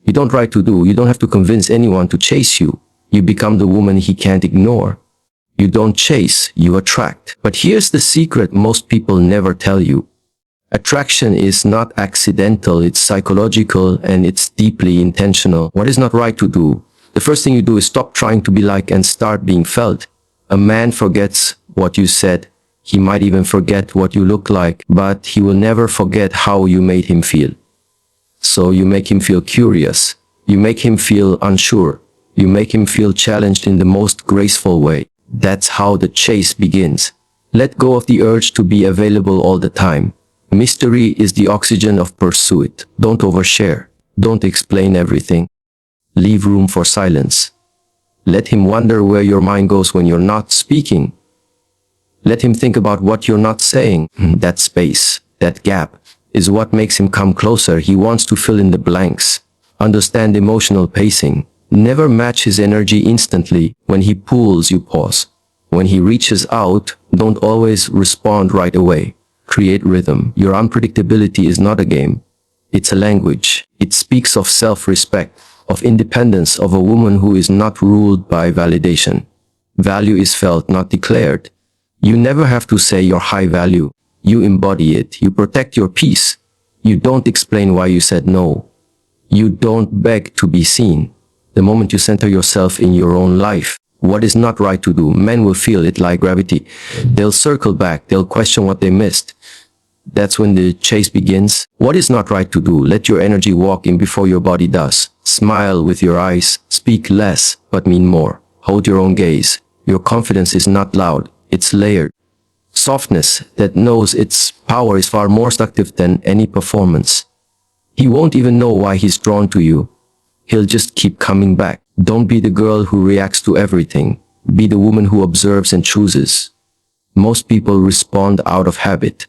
You don't right to do. You don't have to convince anyone to chase you. You become the woman he can't ignore. You don't chase, you attract. But here's the secret most people never tell you. Attraction is not accidental, it's psychological, and it's deeply intentional. What is not right to do? The first thing you do is stop trying to be like and start being felt. A man forgets what you said. He might even forget what you look like, but he will never forget how you made him feel. So you make him feel curious. You make him feel unsure. You make him feel challenged in the most graceful way. That's how the chase begins. Let go of the urge to be available all the time. Mystery is the oxygen of pursuit. Don't overshare. Don't explain everything. Leave room for silence. Let him wonder where your mind goes when you're not speaking. Let him think about what you're not saying. That space, that gap, is what makes him come closer. He wants to fill in the blanks. Understand emotional pacing. Never match his energy instantly. When he pulls, you pause. When he reaches out, don't always respond right away. Create rhythm. Your unpredictability is not a game. It's a language. It speaks of self-respect, of independence, of a woman who is not ruled by validation. Value is felt, not declared. You never have to say your high value. You embody it. You protect your peace. You don't explain why you said no. You don't beg to be seen. The moment you center yourself in your own life, what is not right to do, men will feel it like gravity. They'll circle back. They'll question what they missed. That's when the chase begins. What is not right to do? Let your energy walk in before your body does. Smile with your eyes. Speak less, but mean more. Hold your own gaze. Your confidence is not loud. It's layered. Softness that knows its power is far more seductive than any performance. He won't even know why he's drawn to you. He'll just keep coming back. Don't be the girl who reacts to everything. Be the woman who observes and chooses. Most people respond out of habit.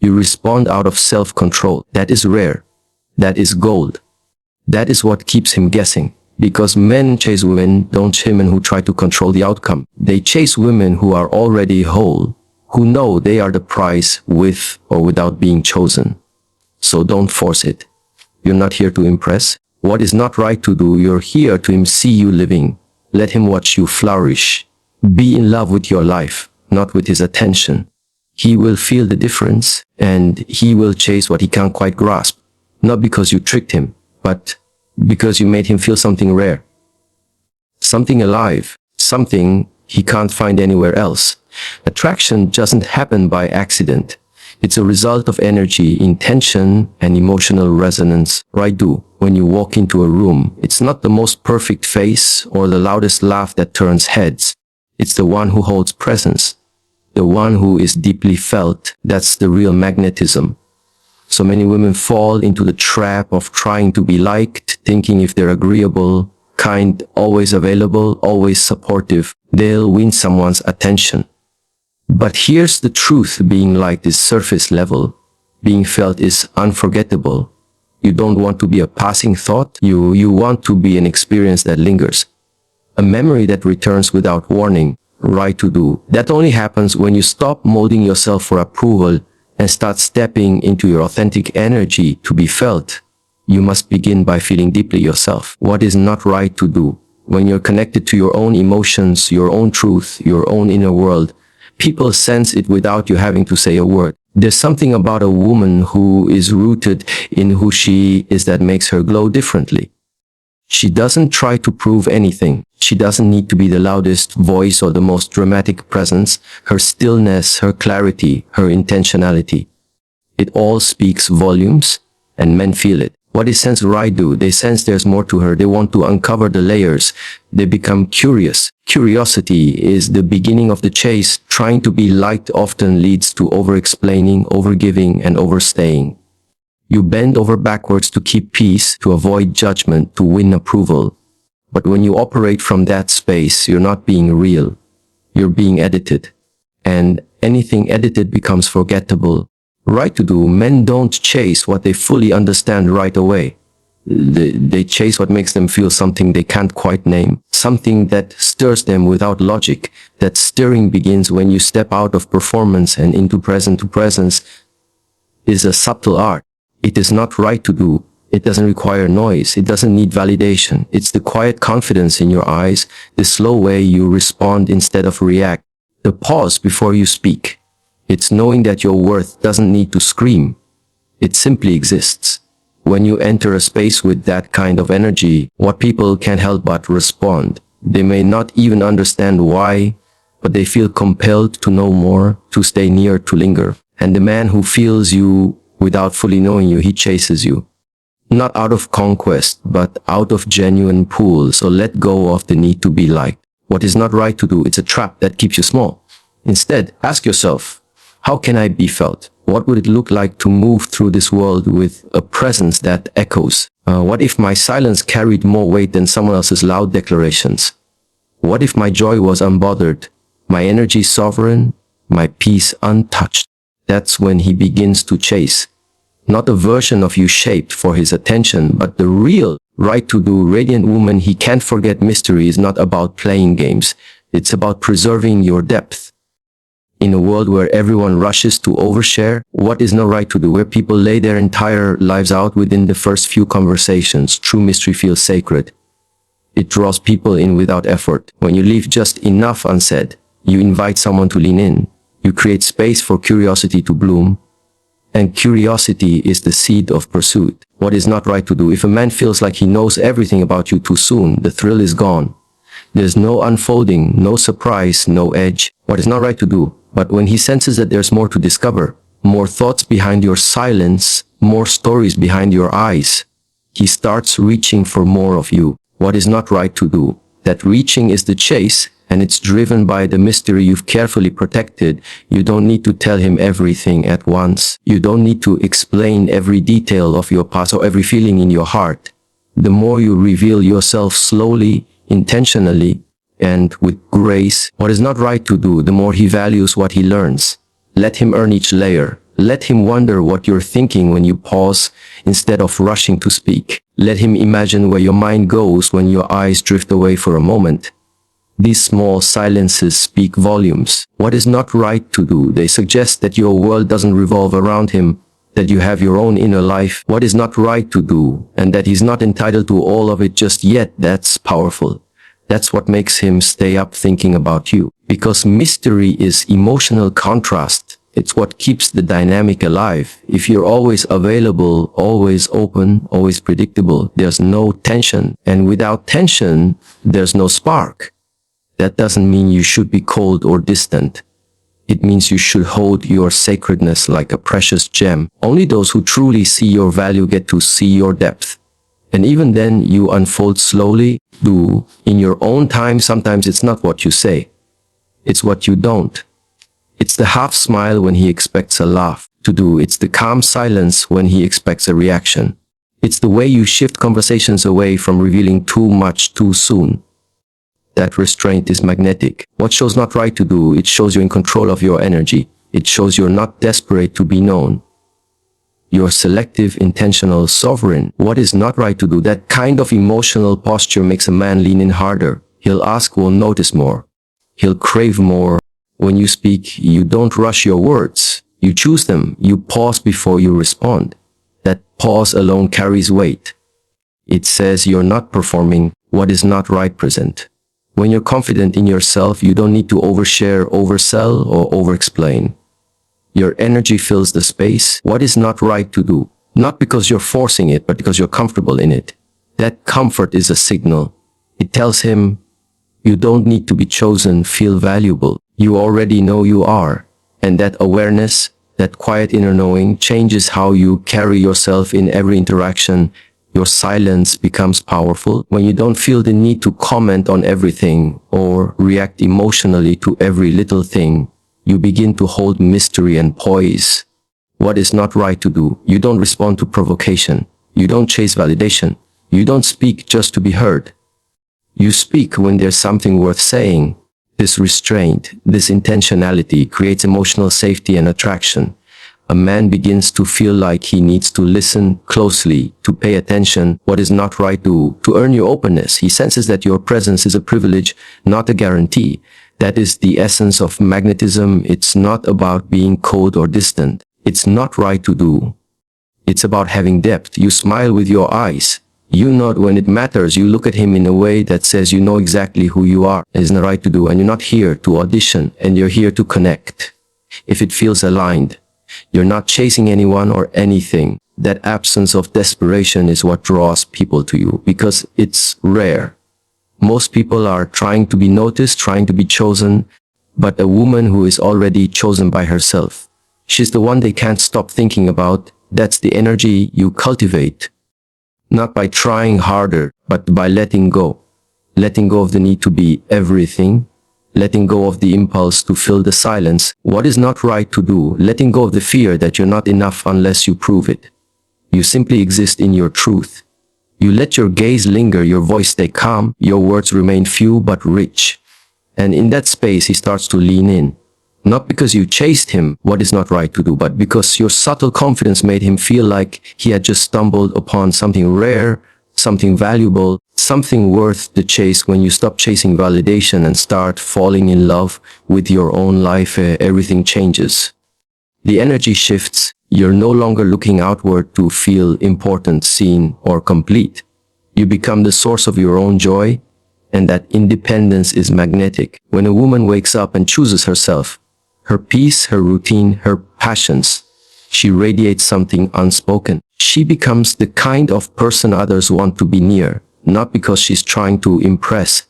You respond out of self-control. That is rare. That is gold. That is what keeps him guessing. Because men chase women, don't chase women who try to control the outcome. They chase women who are already whole, who know they are the prize with or without being chosen. So don't force it. You're not here to impress. What is not right to do? You're here to see you living. Let him watch you flourish. Be in love with your life, not with his attention. He will feel the difference, and he will chase what he can't quite grasp. Not because you tricked him, but because you made him feel something rare. Something alive. Something he can't find anywhere else. Attraction doesn't happen by accident. It's a result of energy, intention, and emotional resonance. Right do. When you walk into a room, it's not the most perfect face or the loudest laugh that turns heads. It's the one who holds presence. The one who is deeply felt. That's the real magnetism. So many women fall into the trap of trying to be liked, thinking if they're agreeable, kind, always available, always supportive, they'll win someone's attention. But here's the truth. Being liked is surface level. Being felt is unforgettable. You don't want to be a passing thought. You want to be an experience that lingers. A memory that returns without warning. Right to do. That only happens when you stop molding yourself for approval and start stepping into your authentic energy to be felt. You must begin by feeling deeply yourself. What is not right to do? When you're connected to your own emotions, your own truth, your own inner world, people sense it without you having to say a word. There's something about a woman who is rooted in who she is that makes her glow differently. She doesn't try to prove anything. She doesn't need to be the loudest voice or the most dramatic presence. Her stillness, her clarity, her intentionality. It all speaks volumes, and men feel it. What is sense right do? They sense there's more to her. They want to uncover the layers. They become curious. Curiosity is the beginning of the chase. Trying to be liked often leads to over-explaining, over-giving, and overstaying. You bend over backwards to keep peace, to avoid judgment, to win approval. But when you operate from that space, you're not being real. You're being edited. And anything edited becomes forgettable. Right to do. Men don't chase what they fully understand right away. They chase what makes them feel something they can't quite name. Something that stirs them without logic. That stirring begins when you step out of performance and into present. To presence is a subtle art. It is not right to do. It doesn't require noise. It doesn't need validation. It's the quiet confidence in your eyes, the slow way you respond instead of react, the pause before you speak. It's knowing that your worth doesn't need to scream. It simply exists. When you enter a space with that kind of energy, what people can't help but respond. They may not even understand why, but they feel compelled to know more, to stay near, to linger. And the man who feels you without fully knowing you, he chases you. Not out of conquest, but out of genuine pull. So let go of the need to be liked. What is not right to do, it's a trap that keeps you small. Instead, ask yourself, how can I be felt? What would it look like to move through this world with a presence that echoes? What if my silence carried more weight than someone else's loud declarations? What if my joy was unbothered, my energy sovereign, my peace untouched? That's when he begins to chase. Not a version of you shaped for his attention, but the real, right-to-do, radiant woman. He can't forget mystery is not about playing games. It's about preserving your depth. In a world where everyone rushes to overshare, what is not right to do, where people lay their entire lives out within the first few conversations, true mystery feels sacred. It draws people in without effort. When you leave just enough unsaid, you invite someone to lean in. You create space for curiosity to bloom. And curiosity is the seed of pursuit. What is not right to do? If a man feels like he knows everything about you too soon, the thrill is gone. There's no unfolding, no surprise, no edge. What is not right to do? But when he senses that there's more to discover, more thoughts behind your silence, more stories behind your eyes, he starts reaching for more of you. What is not right to do? That reaching is the chase, and it's driven by the mystery you've carefully protected. You don't need to tell him everything at once. You don't need to explain every detail of your past or every feeling in your heart. The more you reveal yourself slowly, intentionally, and with grace, what is not right to do, the more he values what he learns. Let him earn each layer. Let him wonder what you're thinking when you pause instead of rushing to speak. Let him imagine where your mind goes when your eyes drift away for a moment. These small silences speak volumes. What is not right to do? They suggest that your world doesn't revolve around him, that you have your own inner life. What is not right to do, and that he's not entitled to all of it just yet. That's powerful. That's what makes him stay up thinking about you. Because mystery is emotional contrast. It's what keeps the dynamic alive. If you're always available, always open, always predictable, there's no tension. And without tension, there's no spark. That doesn't mean you should be cold or distant. It means you should hold your sacredness like a precious gem. Only those who truly see your value get to see your depth. And even then, you unfold slowly, in your own time. Sometimes it's not what you say. It's what you don't. It's the half smile when he expects a laugh. It's the calm silence when he expects a reaction. It's the way you shift conversations away from revealing too much too soon. That restraint is magnetic. What shows not right to do, it shows you're in control of your energy. It shows you're not desperate to be known. You're selective, intentional, sovereign. What is not right to do? That kind of emotional posture makes a man lean in harder. He'll ask, will notice more. He'll crave more. When you speak, you don't rush your words. You choose them. You pause before you respond. That pause alone carries weight. It says you're not performing. What is not right present. When you're confident in yourself, you don't need to overshare, oversell, or overexplain. Your energy fills the space. What is not right to do? Not because you're forcing it, but because you're comfortable in it. That comfort is a signal. It tells him, you don't need to be chosen, feel valuable. You already know you are. And that awareness, that quiet inner knowing, changes how you carry yourself in every interaction. Your silence becomes powerful when you don't feel the need to comment on everything or react emotionally to every little thing. You begin to hold mystery and poise. What is not right to do? You don't respond to provocation. You don't chase validation. You don't speak just to be heard. You speak when there's something worth saying. This restraint, this intentionality creates emotional safety and attraction. A man begins to feel like he needs to listen closely, to pay attention. What is not right to earn your openness. He senses that your presence is a privilege, not a guarantee. That is the essence of magnetism. It's not about being cold or distant. It's not right to do. It's about having depth. You smile with your eyes. You nod when it matters. You look at him in a way that says you know exactly who you are. It isn't right to do, and you're not here to audition, and you're here to connect. If it feels aligned, you're not chasing anyone or anything. That absence of desperation is what draws people to you, because it's rare. Most people are trying to be noticed, trying to be chosen, but a woman who is already chosen by herself, she's the one they can't stop thinking about. That's the energy you cultivate. Not by trying harder, but by letting go. Letting go of the need to be everything. Letting go of the impulse to fill the silence. What is not right to do. Letting go of the fear that you're not enough unless you prove it. You simply exist in your truth. You let your gaze linger, your voice stay calm, your words remain few but rich. And in that space he starts to lean in. Not because you chased him, what is not right to do, but because your subtle confidence made him feel like he had just stumbled upon something rare, something valuable, something worth the chase. When you stop chasing validation and start falling in love with your own life, everything changes. The energy shifts. You're no longer looking outward to feel important, seen, or complete. You become the source of your own joy, and that independence is magnetic. When a woman wakes up and chooses herself, her peace, her routine, her passions, she radiates something unspoken. She becomes the kind of person others want to be near, not because she's trying to impress,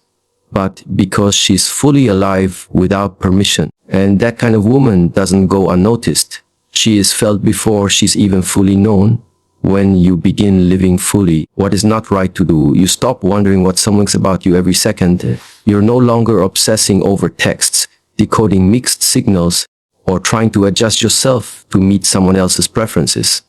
but because she's fully alive without permission. And that kind of woman doesn't go unnoticed. She is felt before she's even fully known. When you begin living fully, what is not right to do, you stop wondering what someone thinks about you every second. You're no longer obsessing over texts, decoding mixed signals, or trying to adjust yourself to meet someone else's preferences.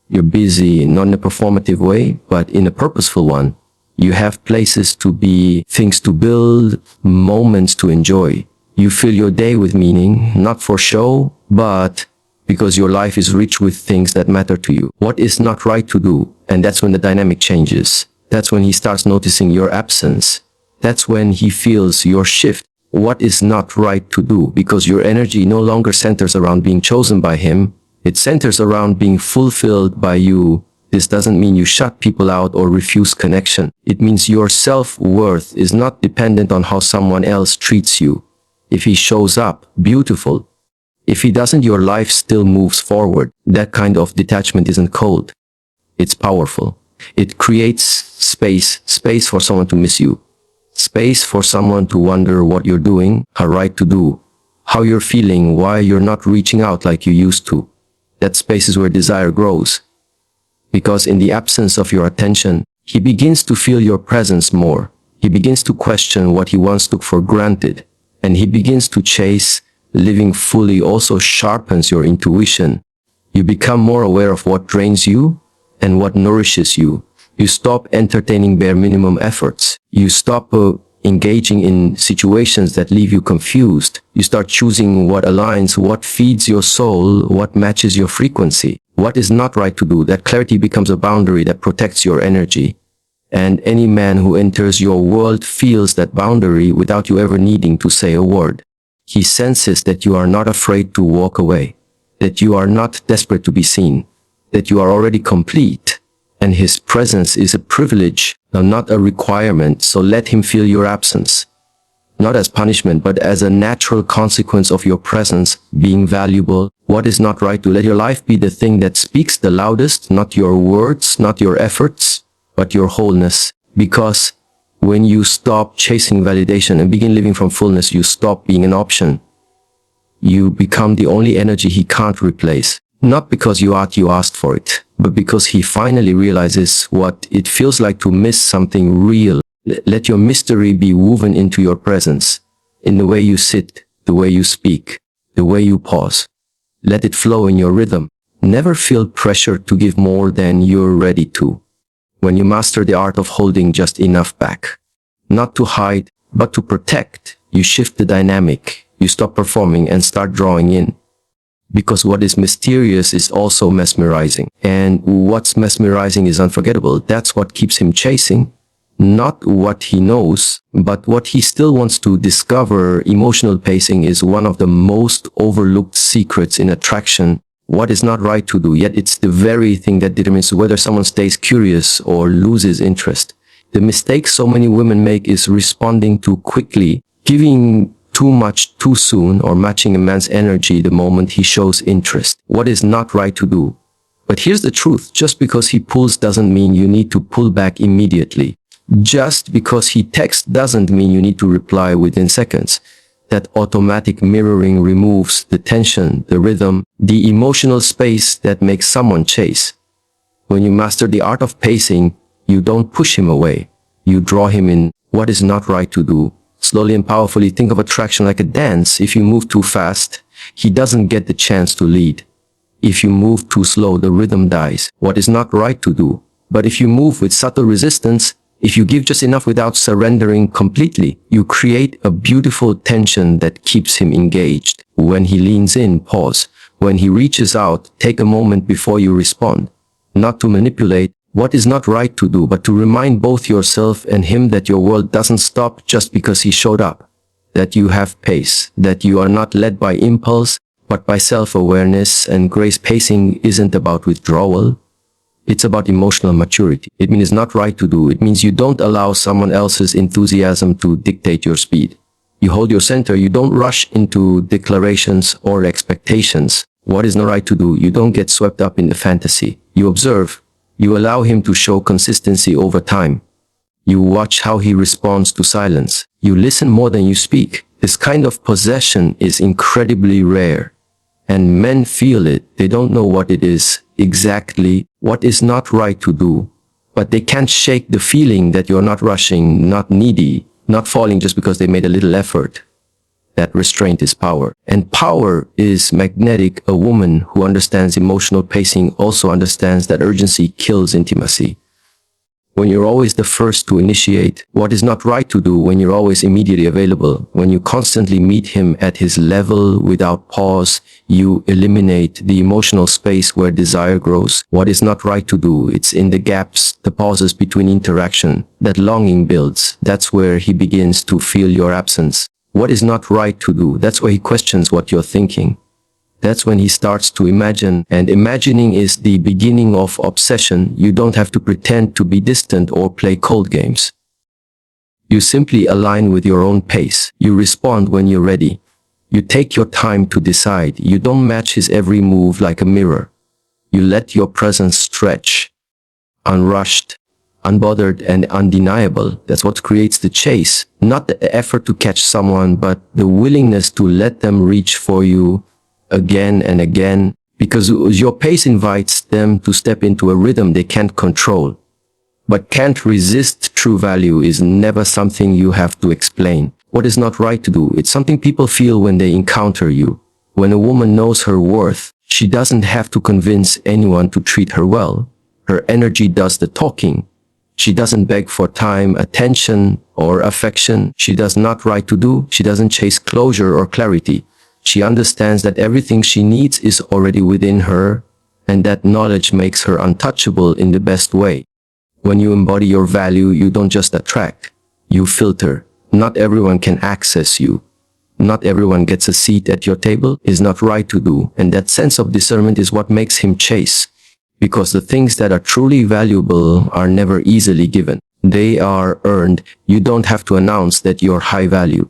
You're busy, not in a performative way, but in a purposeful one. You have places to be, things to build, moments to enjoy. You fill your day with meaning, not for show, but because your life is rich with things that matter to you. What is not right to do? And that's when the dynamic changes. That's when he starts noticing your absence. That's when he feels your shift. What is not right to do? Because your energy no longer centers around being chosen by him. It centers around being fulfilled by you. This doesn't mean you shut people out or refuse connection. It means your self-worth is not dependent on how someone else treats you. If he shows up, beautiful. If he doesn't, your life still moves forward. That kind of detachment isn't cold. It's powerful. It creates space for someone to miss you. Space for someone to wonder what you're doing, how right to do, how you're feeling, why you're not reaching out like you used to. That space is where desire grows. Because in the absence of your attention, he begins to feel your presence more. He begins to question what he once took for granted. And he begins to chase. Living fully also sharpens your intuition. You become more aware of what drains you and what nourishes you. You stop entertaining bare minimum efforts. You stop engaging in situations that leave you confused. You start choosing what aligns, what feeds your soul, what matches your frequency. What is not right to do? That clarity becomes a boundary that protects your energy. And any man who enters your world feels that boundary without you ever needing to say a word. He senses that you are not afraid to walk away, that you are not desperate to be seen, that you are already complete, and his presence is a privilege, not a requirement. So let him feel your absence, not as punishment, but as a natural consequence of your presence being valuable. What is not right to let your life be the thing that speaks the loudest, not your words, not your efforts, but your wholeness. Because when you stop chasing validation and begin living from fullness, you stop being an option. You become the only energy he can't replace. Not because you asked for it, but because he finally realizes what it feels like to miss something real. Let your mystery be woven into your presence, in the way you sit, the way you speak, the way you pause. Let it flow in your rhythm. Never feel pressure to give more than you're ready to. When you master the art of holding just enough back, not to hide, but to protect, you shift the dynamic. You stop performing and start drawing in. Because what is mysterious is also mesmerizing. And what's mesmerizing is unforgettable. That's what keeps him chasing. Not what he knows, but what he still wants to discover. Emotional pacing is one of the most overlooked secrets in attraction. what is not right to do, yet it's the very thing that determines whether someone stays curious or loses interest. The mistake so many women make is responding too quickly, giving too much too soon, or matching a man's energy the moment he shows interest. What is not right to do? But here's the truth, just because he pulls doesn't mean you need to pull back immediately. Just because he texts doesn't mean you need to reply within seconds. That automatic mirroring removes the tension, the rhythm, the emotional space that makes someone chase. When you master the art of pacing, you don't push him away. You draw him in. What is not right to do? Slowly and powerfully think of attraction like a dance. If you move too fast, he doesn't get the chance to lead. If you move too slow, the rhythm dies. What is not right to do? But if you move with subtle resistance, if you give just enough without surrendering completely, you create a beautiful tension that keeps him engaged. When he leans in, pause. When he reaches out, take a moment before you respond. Not to manipulate. What is not right to do, but to remind both yourself and him that your world doesn't stop just because he showed up. That you have pace. That you are not led by impulse, but by self-awareness and grace. Pacing isn't about withdrawal. It's about emotional maturity. It means not right to do. It means you don't allow someone else's enthusiasm to dictate your speed. You hold your center. You don't rush into declarations or expectations. What is not right to do? You don't get swept up in the fantasy. You observe. You allow him to show consistency over time. You watch how he responds to silence. You listen more than you speak. This kind of possession is incredibly rare. And men feel it. They don't know what it is exactly, what is not right to do. But they can't shake the feeling that you're not rushing, not needy, not falling just because they made a little effort. That restraint is power. And power is magnetic. A woman who understands emotional pacing also understands that urgency kills intimacy. When you're always the first to initiate, what is not right to do? When you're always immediately available, when you constantly meet him at his level without pause, you eliminate the emotional space where desire grows. What is not right to do? It's in the gaps, the pauses between interaction, that longing builds. That's where he begins to feel your absence. What is not right to do? That's where he questions what you're thinking. That's when he starts to imagine, and imagining is the beginning of obsession. You don't have to pretend to be distant or play cold games. You simply align with your own pace. You respond when you're ready. You take your time to decide. You don't match his every move like a mirror. You let your presence stretch. Unrushed, unbothered, and undeniable. That's what creates the chase. Not the effort to catch someone, but the willingness to let them reach for you again and again, because your pace invites them to step into a rhythm they can't control. But can't resist. True value is never something you have to explain. What is not right to do? It's something people feel when they encounter you. When a woman knows her worth, she doesn't have to convince anyone to treat her well. Her energy does the talking. She doesn't beg for time, attention, or affection. She does not right to do. She doesn't chase closure or clarity. She understands that everything she needs is already within her, and that knowledge makes her untouchable in the best way. When you embody your value, you don't just attract, you filter. Not everyone can access you. Not everyone gets a seat at your table. Is not right to do, and that sense of discernment is what makes him chase. Because the things that are truly valuable are never easily given. They are earned. You don't have to announce that you're high value.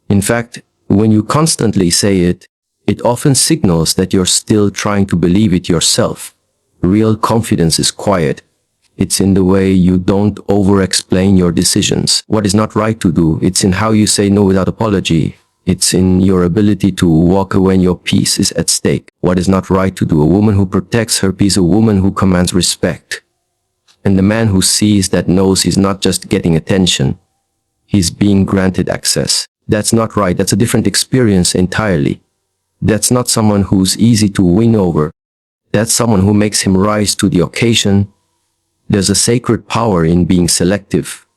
In fact, when you constantly say it, it often signals that you're still trying to believe it yourself. Real confidence is quiet. It's in the way you don't over-explain your decisions. What is not right to do? It's in how you say no without apology. It's in your ability to walk away when your peace is at stake. What is not right to do? A woman who protects her peace, a woman who commands respect. And the man who sees that knows he's not just getting attention. He's being granted access. That's not right. That's a different experience entirely. That's not someone who's easy to win over. That's someone who makes him rise to the occasion. There's a sacred power in being selective.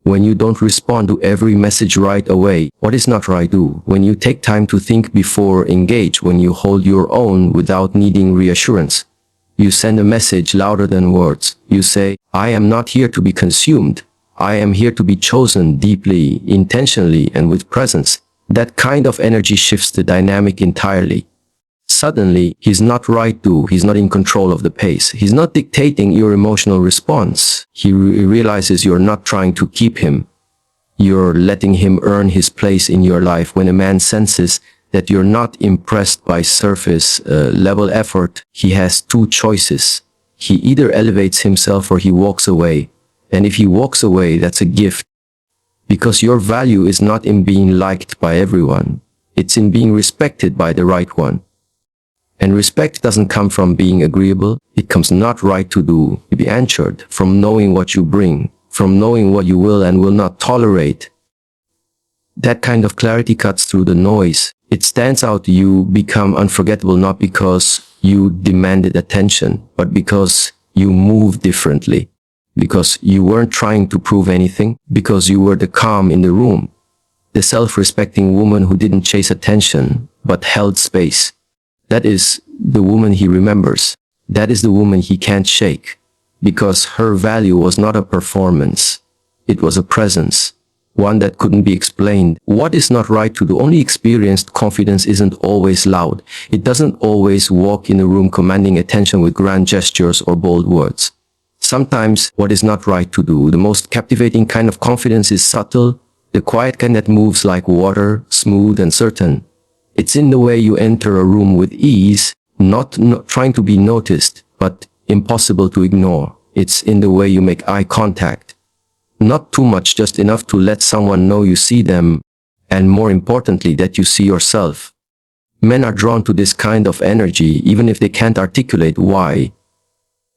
When you don't respond to every message right away, what is not right to do? When you take time to think before engage, when you hold your own without needing reassurance. You send a message louder than words. You say, I am not here to be consumed. I am here to be chosen deeply, intentionally, and with presence. That kind of energy shifts the dynamic entirely. Suddenly, he's not right to, he's not in control of the pace. He's not dictating your emotional response. He realizes you're not trying to keep him. You're letting him earn his place in your life. When a man senses that you're not impressed by surface level effort, he has two choices. He either elevates himself or he walks away. And if he walks away, that's a gift. Because your value is not in being liked by everyone. It's in being respected by the right one. And respect doesn't come from being agreeable. It comes not right to do, to be answered, from knowing what you bring, from knowing what you will and will not tolerate. That kind of clarity cuts through the noise. It stands out. You become unforgettable not because you demanded attention, but because you move differently. Because you weren't trying to prove anything, because you were the calm in the room. The self-respecting woman who didn't chase attention, but held space. That is the woman he remembers. That is the woman he can't shake. Because her value was not a performance. It was a presence. One that couldn't be explained. What is not right to do? Only experienced confidence isn't always loud. It doesn't always walk in a room commanding attention with grand gestures or bold words. Sometimes what is not right to do, the most captivating kind of confidence is subtle, the quiet kind that moves like water, smooth and certain. It's in the way you enter a room with ease, not trying to be noticed, but impossible to ignore. It's in the way you make eye contact. Not too much, just enough to let someone know you see them, and more importantly, that you see yourself. Men are drawn to this kind of energy, even if they can't articulate why.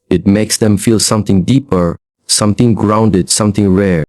It makes them feel something deeper, something grounded, something rare.